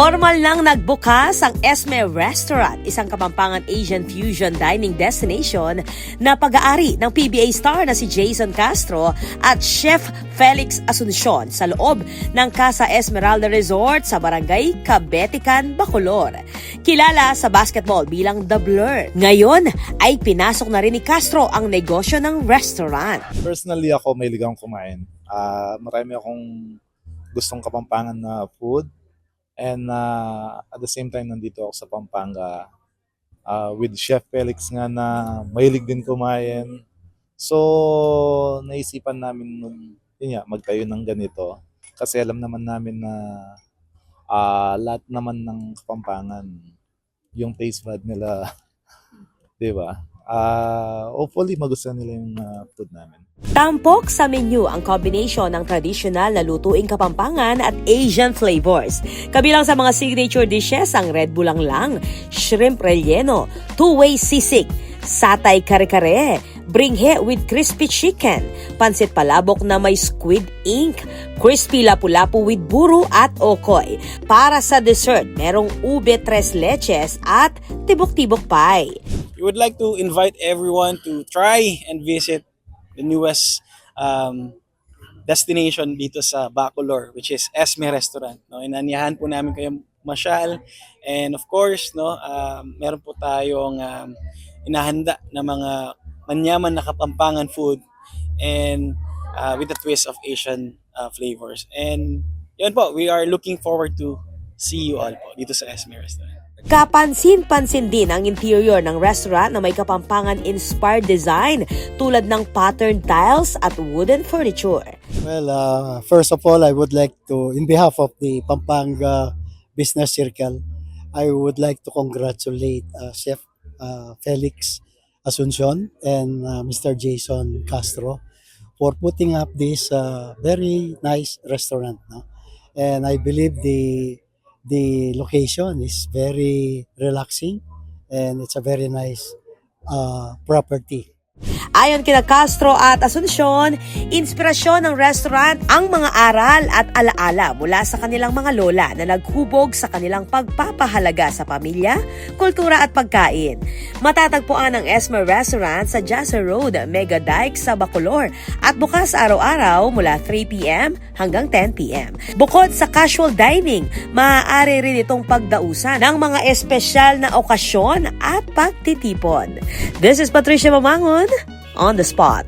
Formal nang nagbukas ang Esme Restaurant, isang Kapampangan Asian fusion dining destination na pag-aari ng PBA star na si Jason Castro at Chef Felix Asuncion sa loob ng Casa Esmeralda Resort sa Barangay Cabetican, Bacolor. Kilala sa basketball bilang The Blur. Ngayon ay pinasok na rin ni Castro ang negosyo ng restaurant. Personally ako, mahilig akong kumain. Marami akong gustong Kapampangan na food. And at the same time, nandito ako sa Pampanga with Chef Felix nga na mahilig din kumain. So, naisipan namin magtayo ng ganito. Kasi alam naman namin na lahat naman ng Kapampangan, yung taste bud nila, di ba? Hopefully, magustuhan nila yung food namin. Tampok sa menu ang combination ng traditional na lutuing Kapampangan at Asian flavors. Kabilang sa mga signature dishes ang red bulang lang, shrimp relleno, two-way sisig, satay kare-kare, bringhe with crispy chicken, pansit palabok na may squid ink, crispy lapu-lapu with buro at okoy. Para sa dessert, merong ube tres leches at tibok-tibok pie. We would like to invite everyone to try and visit the newest destination dito sa Bacolor, which is Esme Restaurant. No, inanyahan po namin kayo masyal, and of course, meron po tayong inahanda na mga manyaman na Kapampangan food and with a twist of Asian flavors. And yun po, we are looking forward to see you all po dito sa Esme Restaurant. Kapansin-pansin din ang interior ng restaurant na may Kapampangan-inspired design tulad ng patterned tiles at wooden furniture. Well, first of all, I would like to, in behalf of the Pampanga Business Circle, I would like to congratulate Chef Felix Asuncion and Mr. Jason Castro for putting up this very nice restaurant. No? And I believe the location is very relaxing and it's a very nice property. Ayon kina Castro at Asuncion, inspirasyon ng restaurant ang mga aral at alaala mula sa kanilang mga lola na naghubog sa kanilang pagpapahalaga sa pamilya, kultura at pagkain. Matatagpuan ang Esme Restaurant sa Jasa Road, Mega Dike sa Bacolor at bukas araw-araw mula 3 p.m. hanggang 10 p.m. Bukod sa casual dining, maaari rin itong pagdausan ng mga espesyal na okasyon at pagtitipon. This is Patricia Mamangon, on the spot.